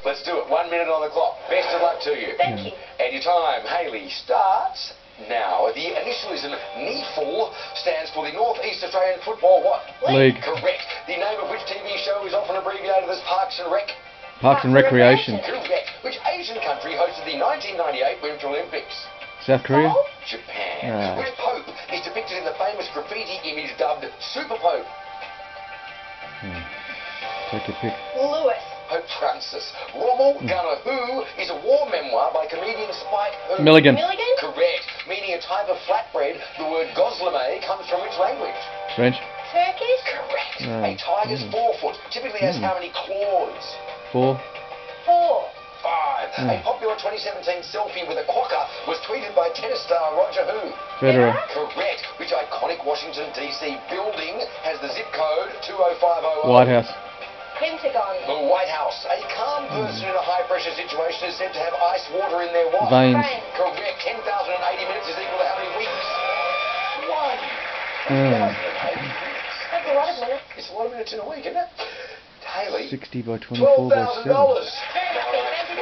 Let's do it. 1 minute on the clock. Best of luck to you. Thank you. And your time, Hayley, starts now. The initialism NEAFL stands for the North East Australian Football what? League. Correct. The name of which TV show is often abbreviated as Parks and Rec? Parks and Recreation. Correct. Which Asian country hosted the 1998 Winter Olympics? South Korea. Japan. Ah. Which Pope is depicted in the famous graffiti image dubbed Super Pope? Take your pick. Lewis. Pope Francis. Rommel Gunner Who is a war memoir by comedian Spike Who? Milligan. Correct. Meaning a type of flatbread, the word gozleme comes from which language? French. Turkish. Correct. Ah. A tiger's forefoot typically has how many claws? 4. 4. 5. A popular 2017 selfie with a quokka was tweeted by tennis star Roger Who? Federer. Correct. Which iconic Washington, D.C. building has the zip code 20500? White House. Pentagon. The White House. A calm person in a high-pressure situation is said to have ice water in their what? Veins. Correct. 10,080 minutes is equal to how many weeks? 1. That's a lot of minutes. It's a lot of minutes in a week, isn't it? Hayley. 60 by 24 by 7. $12,000.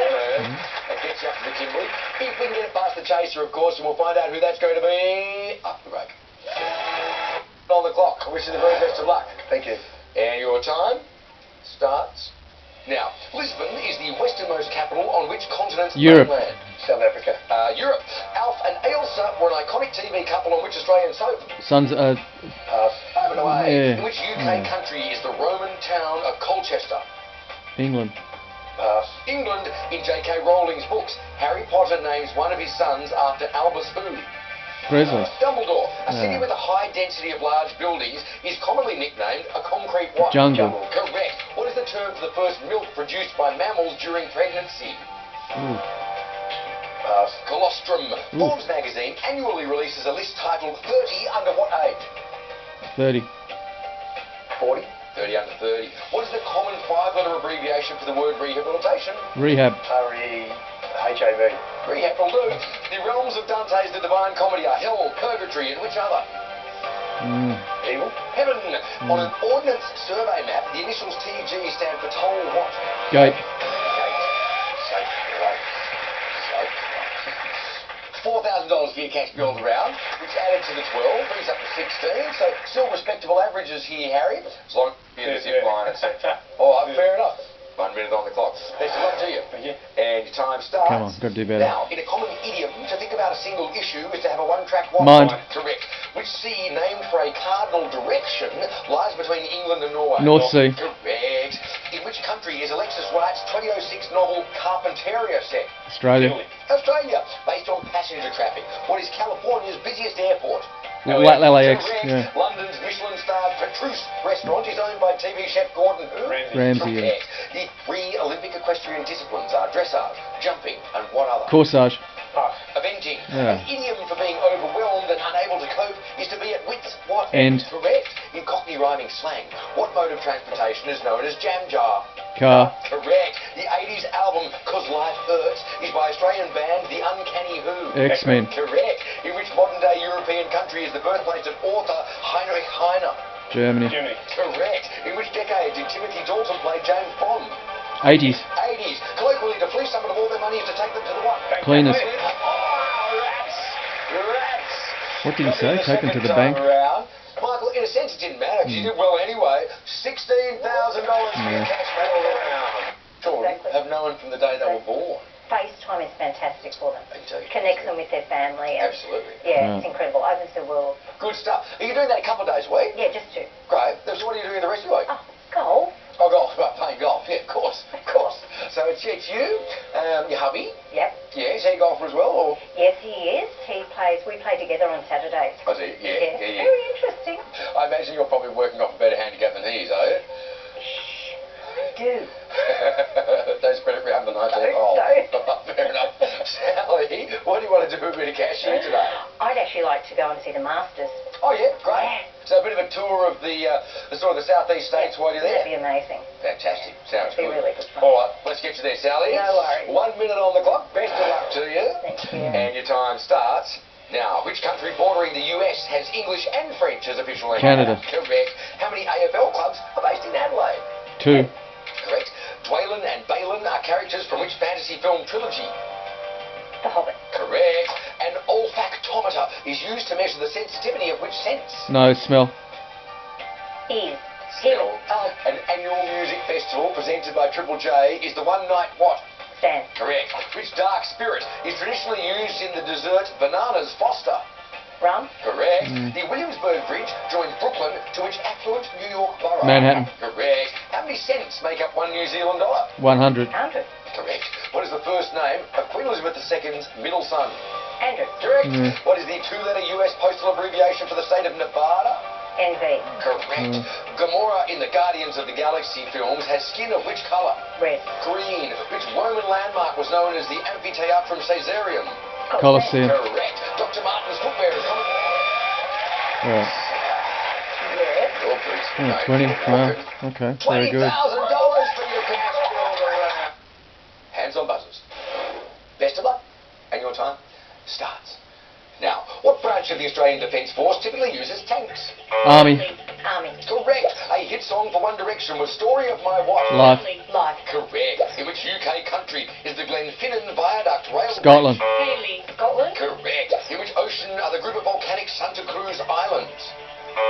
That gets you up to the Kimberley. If we can get it past the chaser, of course, and we'll find out who that's going to be up the break. On the clock. I wish you the very best of luck. Thank you. And your time starts now. Lisbon is the westernmost capital on which continent? Europe. Mainland? South Africa. Europe. Alf and Ailsa were an iconic TV couple on which Australian soap? Sons. Over and away. Yeah. In which UK country is the Roman town of Colchester? England. England. In J.K. Rowling's books, Harry Potter names one of his sons after Albus who? Presley. Dumbledore. A city with a high density of large buildings is commonly nicknamed a concrete what? Jungle. Correct. What is the term for the first milk produced by mammals during pregnancy? Ooh. Colostrum. Forbes magazine annually releases a list titled 30 under what age? 30. 40. 30 under 30. What is the common 5-letter abbreviation for the word rehabilitation? Rehab. R-E-H-A-B. Rehab will do. The realms of Dante's The Divine Comedy are hell, purgatory, and which other? Evil. Heaven. On an ordnance survey map, the initials TG stand for toll what? Gate. $4,000 for your cash billed around, which added to the 12, brings up to 16. So still respectable averages here, Harry. As long as you're in the zip line, etc. All right, fair enough. 1 minute on the clock. Best of luck to you. And your time starts. Come on, got to do better. Now, in a common idiom, to think about a single issue is to have a one-track what? Mind. Correct. Which sea, named for a cardinal direction, lies between England and Norway? North Sea. Correct. In which country is Alexis Wright's 2006 novel Carpentaria set? Australia. Australia. Based on passenger traffic. What is California's busiest airport? LAX. Correct. Yeah. London's Michelin-starred Petrus restaurant is owned by TV chef Gordon who? Ramsay. Yeah. Correct. The 3 Olympic equestrian disciplines are dressage, jumping, and what other? Corsage. Avenging. Yeah. An idiom for being overwhelmed and unable to cope is to be at wit's what? End. Correct. In Cockney rhyming slang, what mode of transportation is known as jam jar? Car. Correct. The 80s album 'Cause Life Hurts is by Australian band The Uncanny Who? X-Men. Correct. In which modern-day European country is the birthplace of author Heinrich Heine? Germany. Correct. In which decade did Timothy Dalton play James Bond? 80s. 80s. Colloquially, to fleece someone of all their money is to take them to the what? Cleaners. Oh, rats. What did he say? Take them to the Second bank? time around. Michael, in a sense, it didn't matter because you did well anyway. $16,000 for your cash medal around. Children have known from the day they were born. FaceTime is fantastic for them. Indeed. Connects them with their family. And Absolutely. yeah, it's incredible. Opens the world. Good stuff. Are you doing that a couple of days a week? Yeah, just 2. Great. So what are you doing the rest of the week? Oh, golf. Oh, golf. Right, playing golf. Yeah, of course. Of course. So it's you, your hubby. Yep. Yeah, is he a golfer as well? Or? Yes, he is. We play together on Saturdays. Oh, is he? Yeah. Very interesting. I imagine you're probably working off a better handicap than he is, are you? Shh. I do. Don't spread it around the 19th hole. Fair enough. Sally, what do you want to do with a bit of cash here today? I'd actually like to go and see the Masters. Oh, yeah, great. Yeah. So a bit of a tour of the sort of the southeast states while you're there? That'd be amazing. Fantastic. Sounds That'd be good. really good fun. All right, let's get you there, Sally. No worries. 1 minute on the clock. Best of luck to you. Thank you. And your time starts now. Which country bordering the US has English and French as official language? Canada. Correct. How many AFL clubs are based in Adelaide? 2. Correct. Dwalin and Balin are characters from which fantasy film trilogy? The Hobbit. Correct. An olfactometer is used to measure the sensitivity of which sense? No, smell. Ears. Smell. Oh. An annual music festival presented by Triple J is the one night what? Stand. Correct. Which dark spirit is traditionally used in the dessert Bananas Foster? Rum. Correct. The Williamsburg Bridge joins Brooklyn to which affluent New York borough? Manhattan. Correct. How many cents make up $1 New Zealand dollar? 100. 100. Correct. What is the first name of Queen Elizabeth II's middle son? Andrew. Correct. What is the two-letter US postal abbreviation for the state of Nevada? NV. Correct. Gamora in the Guardians of the Galaxy films has skin of which colour? Red. Green. Which Roman landmark was known as the Amphitheatrum Caesarium? Colosseum. Correct. Dr. Martin's footwear is common. Alright. Yes. Your boots. Oh, 20. Wow. Okay. Very $20,000 good. for your cash bill. Hands on buzzers. Best of luck. And your time starts now. What branch of the Australian Defence Force typically uses tanks? Army. Army. Correct. A hit song for One Direction was Story of My What? Life. Life. Correct. In which UK country is the Glenfinnan Viaduct Rail? Scotland. Haley. Scotland. Correct. In which ocean are the group of volcanic Santa Cruz Islands?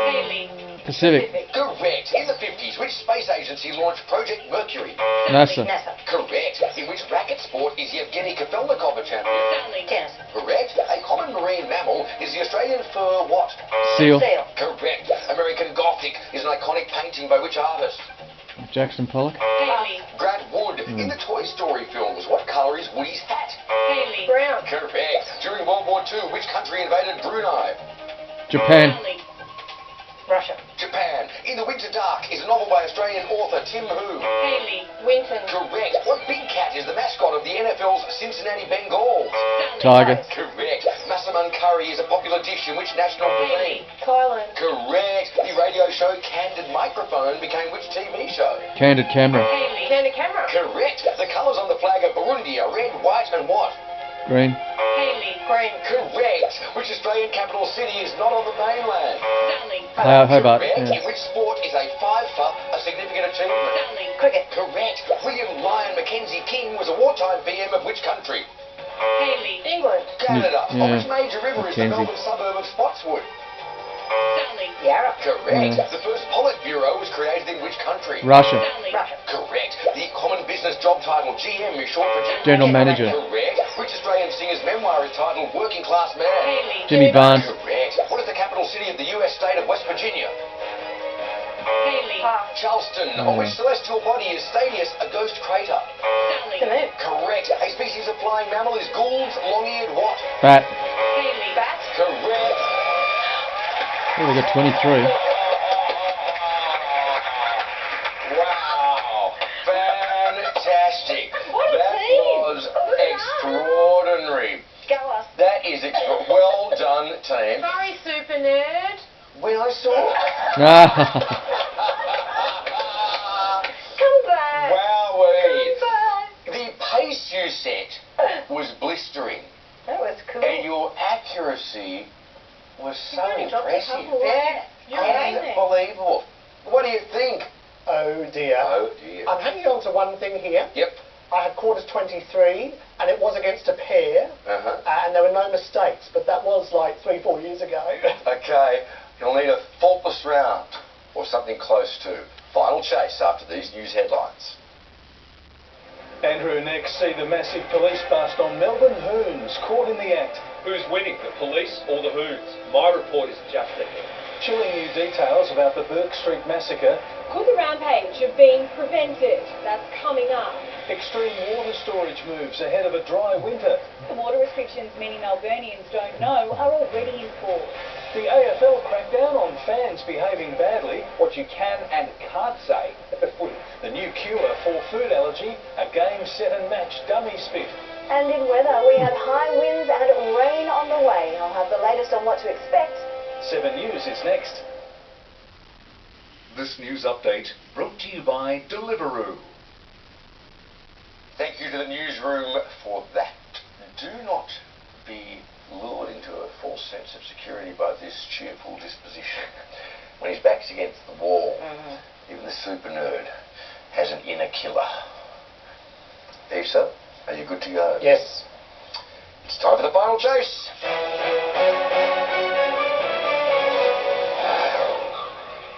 Haley. Pacific. Correct. In the 50s, which space agency launched Project Mercury? NASA. NASA. Correct. In which racket sport is Yevgeny Kafelnikov a champion? Sally. Tennis. Correct. A common marine mammal is the Australian fur what? Seal. Seal. Correct. American Gothic is an iconic painting by which artist? Jackson Pollock. Haley. Grant Wood. In the Toy Story films, what colour is Woody's hat? Haley. Brown. Correct. During World War II, which country invaded Brunei? Japan. Sally. Russia. Japan. In the Winter Dark is a novel by Australian author Tim Who? Haley. Winton. Correct. What big cat is the mascot of the NFL's Cincinnati Bengals? Tiger. Correct. Massaman curry is a popular dish in which national cuisine? Thailand. Correct. The radio show Candid Microphone became which TV show? Candid camera. Haley. Turn the camera. Correct. The colours on the flag of Burundi are red, white and what? Green. Haley. Green. Correct. Which Australian capital city is not on the mainland? Sally. Hobart. Correct. Yeah. In which sport is a five-fer a significant achievement? Sally. Cricket. Correct. William Lyon Mackenzie King was a wartime PM of which country? Haley. England. Canada. Yeah. Which major river is the Mackenzie. Melbourne suburb of Spotswood? Sally. Yarra. Correct. Yeah. The first Politburo was created in which country? Russia. Sally. Russia. Correct. The common business job title GM is short for General Manager. Correct. Which Australian singer's memoir is titled Working Class Man? Haley. Jimmy Barnes. Correct. What is the capital city of the US state of West Virginia? Haley. Charleston. On which celestial body is Stadius, a ghost crater? Sally. The moon. Correct. A species of flying mammal is Gould's long-eared what? Bat. Haley. Bat. Correct. Oh, they got 23. Wow. Fantastic. What a That team. was extraordinary. Go us. That is well done, team. Sorry, SuperNerd. When I saw Come back. Wowee. Come back. The pace you set was blistering. That was cool. And your accuracy was so really dropped a impressive. couple, You're amazing. Unbelievable. What do you think? Oh dear. Oh dear. I'm hanging on to one thing here. Yep. I had quarters 23, and it was against a pair, and there were no mistakes, but that was like 3-4 years ago. Okay. You'll need a faultless round, or something close to. Final chase after these news headlines. Andrew next, see the massive police bust on Melbourne Hoons caught in the act. Who's winning, the police or the Hoons? My report is just ahead. Chilling new details about the Burke Street massacre. Could the rampage have been prevented? That's coming up. Extreme water storage moves ahead of a dry winter. The water restrictions many Melburnians don't know are already in force. The AFL crackdown on fans behaving badly. What you can and can't say at the footy. The new cure for food allergy. A game, set and match dummy spit. And in weather, we have high winds and rain on the way. I'll have the latest on what to expect. 7 News is next. This news update brought to you by Deliveroo. Thank you to the newsroom for that. Do not be lured into a false sense of security by this cheerful disposition. When his back's against the wall, even the super nerd has an inner killer. Issa, are you good to go? Yes. It's time for the final chase.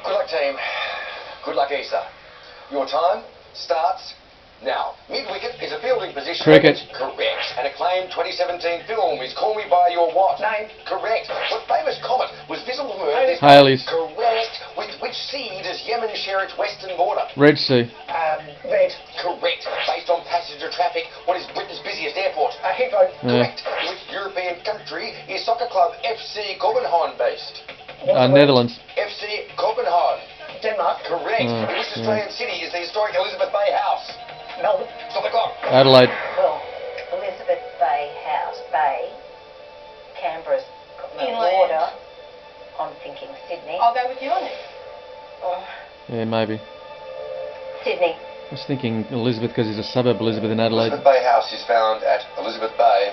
Good luck, team. Good luck, Issa. Your time starts now. Mid-wicket is a fielding position. Cricket. Correct. An acclaimed 2017 film is Call Me By Your What? Name. Correct. What famous comet was visible from Earth? Halley's. Correct. With which sea does Yemen share its western border? Red Sea. Red. Correct. Based on passenger traffic, what is Britain's busiest airport? Heathrow. Correct. In which European country is soccer club FC Copenhagen based? Netherlands. FC Copenhagen. Denmark. Correct. In which Australian city is the historic Elizabeth Bay House? Melbourne. Stop the clock. Adelaide. Well, Elizabeth Bay House, Bay, Canberra's got no Inland. water. I'm thinking Sydney. I'll go with you on it. Oh, Yeah, maybe. Sydney. I was thinking Elizabeth because there's a suburb Elizabeth in Adelaide. Elizabeth Bay House is found at Elizabeth Bay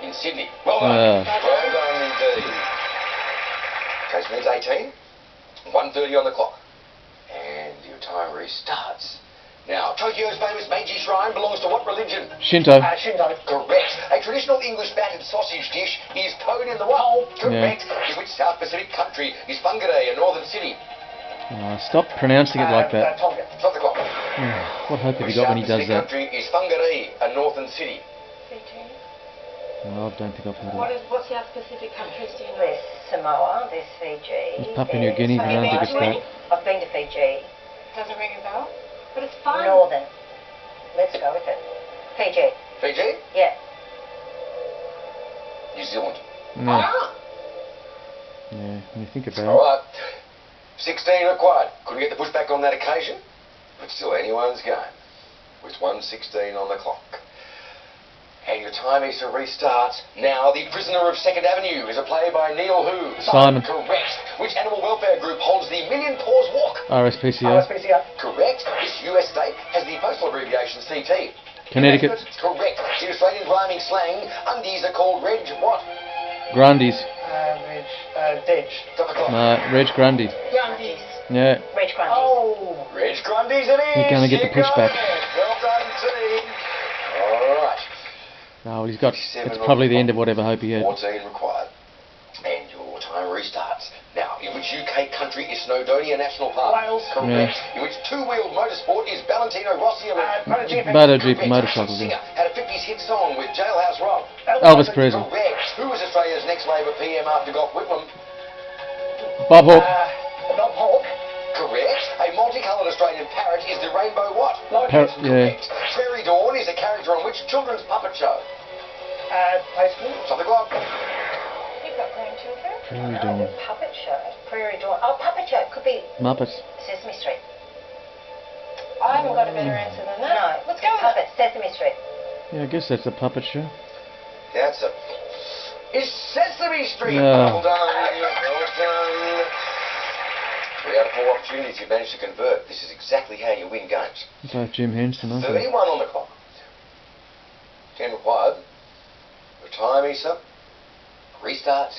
in Sydney. Well done. Well done indeed. Case means 18. 1:30 on the clock. And your time restarts. Now, Tokyo's famous Meiji Shrine belongs to what religion? Shinto. Shinto. Correct. A traditional English battered sausage dish is towed in the what? Correct. In which South Pacific country is Whangarei, a northern city? Stop pronouncing it like that. Tonga. Stop the clock. What hope have Which you got when he South does Pacific that? country is Whangarei, a northern city? Fiji. No, I don't think I've heard of it. What's South Pacific countries, do you know? There's Samoa, there's Fiji. There's Papua New Guinea, there's I don't think it's that. I've been to Fiji. Doesn't ring a bell. But it's fun. Northern. Let's go with it. Fiji. Fiji? Yeah. New Zealand. No. Ah! Yeah, when you think about All it. right. 16 required. Couldn't get the pushback on that occasion, but still anyone's game. With 1:16 on the clock. And your time is to restart. Now, The Prisoner of Second Avenue is a play by Neil who? Simon. Correct. Which animal welfare group holds the Million Paws Walk? RSPCA. RSPCA. Correct. Which US state has the postal abbreviation CT? Connecticut. Correct. In Australian rhyming slang, undies are called reg what? Grundies. Dedge. Stop the clock. No, Reg Grundy. Grundies. Yeah. Reg Grundy. Oh. Reg Grundies it is. You're gonna get the You got pushback. it. Well done, team. All right. No, he's got. It's probably the end of whatever hope he had. 14 required. And your time restarts. Now, in which UK country is Snowdonia National Park? Wales. Correct. In which two-wheeled motorsport is Valentino Rossi? MotoGP. MotoGP motorcycles. Singer Yeah. had a 50s hit song with Jailhouse Rock. Elvis Presley. Correct. Who was Australia's next Labor PM after Gough Whitlam? Bob Hawke. Bob Hawke. Correct. A multicoloured Australian parrot is the rainbow what? Parrot, yeah. Correct. Prairie Dawn is a character on which children's puppet show? Postman. Stop the clock. You've got grandchildren. Prairie Dawn. Puppet show. Prairie Dawn. Oh, puppet show. Could be Muppets. Sesame Street. I haven't got a better answer than that. No. Let's go with Puppet. it. Sesame Street. Yeah, I guess that's a puppet show. The answer is Sesame Street. Yeah. Well done. Well done. 3 out of 4 opportunities you managed to convert. This is exactly how you win games. Both Jim Henson, aren't they? 31 on the clock. 10 required. Your time, Issa. Restart.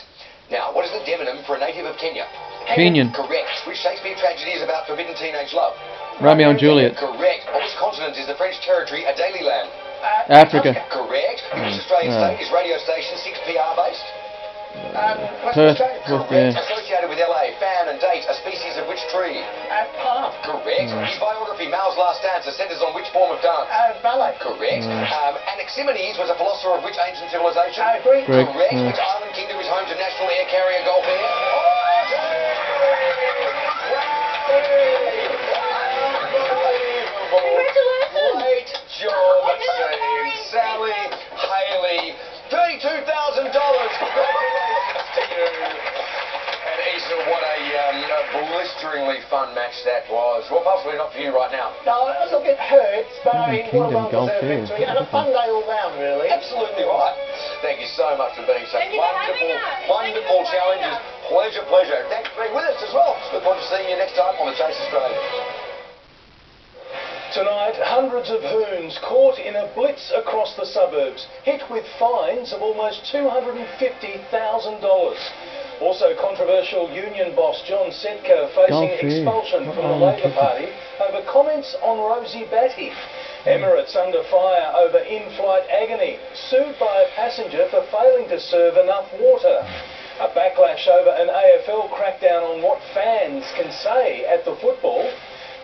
Now, what is the demonym for a native of Kenya? Kenyan. Correct. Which Shakespeare tragedy is about forbidden teenage love? Romeo and Juliet. Correct. On which continent is the French territory a daily land? Africa. Correct. In which Australian state is radio station 6PR based? Perth. Correct. Yeah. Associated with LA, fan and date, a species of which tree? Palm. Correct. His biography, Mao's Last Dancer, centres on which form of dance? Ballet. Correct. Anaximenes was a philosopher of which ancient civilization? Greek. Greek. Correct. Yeah. Which island kingdom is home to national air carrier Gulf Air? Congratulations. Great job, team. Sally, Haley, $32,000. Congratulations to you. And Issa, what a blisteringly fun match that was. Well, possibly not for you right now. No, look, it hurts, but I mean, what a Kingdom Golf well-deserved Fair. victory and a fun day all round, really. Absolutely right. Thank you so much for being such Thank you for having us. wonderful Thank you for challenges. having Pleasure. Thanks for being with us as well. Look forward to seeing you next time on The Chase Australia. Tonight, hundreds of hoons caught in a blitz across the suburbs, hit with fines of almost $250,000. Also, controversial union boss John Setka facing Golf, yeah. expulsion from the Oh, Labor tricky. Party over comments on Rosie Batty. Emirates under fire over in-flight agony, sued by a passenger for failing to serve enough water. A backlash over an AFL crackdown on what fans can say at the football.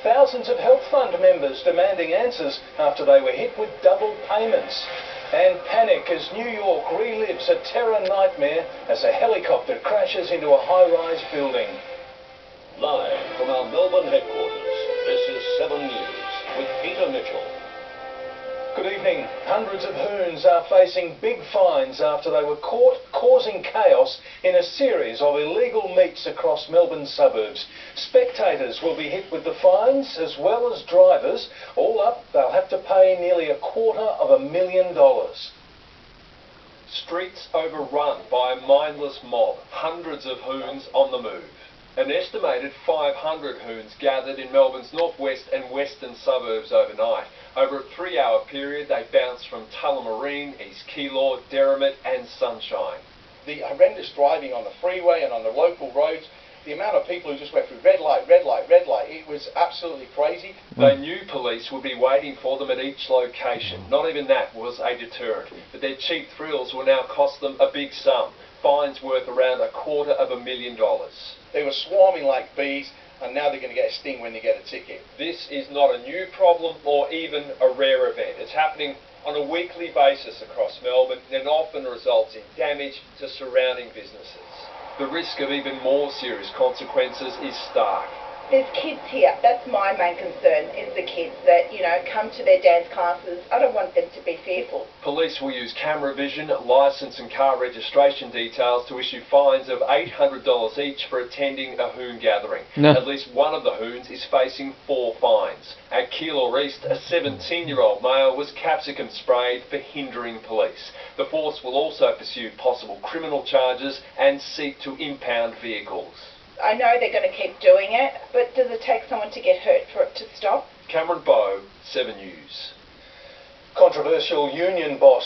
Thousands of health fund members demanding answers after they were hit with double payments. And panic as New York relives a terror nightmare as a helicopter crashes into a high-rise building. Live from our Melbourne headquarters, this is 7 News with Peter Mitchell. Good evening. Hundreds of hoons are facing big fines after they were caught causing chaos in a series of illegal meets across Melbourne's suburbs. Spectators will be hit with the fines as well as drivers. All up, they'll have to pay nearly $250,000. Streets overrun by a mindless mob, hundreds of hoons on the move. An estimated 500 hoons gathered in Melbourne's northwest and western suburbs overnight. Over a 3-hour period, they bounced from Tullamarine, East Keilor, Derrimut and Sunshine. The horrendous driving on the freeway and on the local roads, the amount of people who just went through red light, red light, red light, it was absolutely crazy. They knew police would be waiting for them at each location. Not even that was a deterrent. But their cheap thrills will now cost them a big sum. Fines worth around $250,000. They were swarming like bees, and now they're going to get a sting when they get a ticket. This is not a new problem or even a rare event. It's happening on a weekly basis across Melbourne and often results in damage to surrounding businesses. The risk of even more serious consequences is stark. There's kids here. That's my main concern, is the kids that, come to their dance classes. I don't want them to be fearful. Police will use camera vision, licence and car registration details to issue fines of $800 each for attending a hoon gathering. No. At least one of the hoons is facing 4 fines. At Keilor East, a 17-year-old male was capsicum sprayed for hindering police. The force will also pursue possible criminal charges and seek to impound vehicles. I know they're going to keep doing it, but does it take someone to get hurt for it to stop? Cameron Bowe, 7 News. Controversial union boss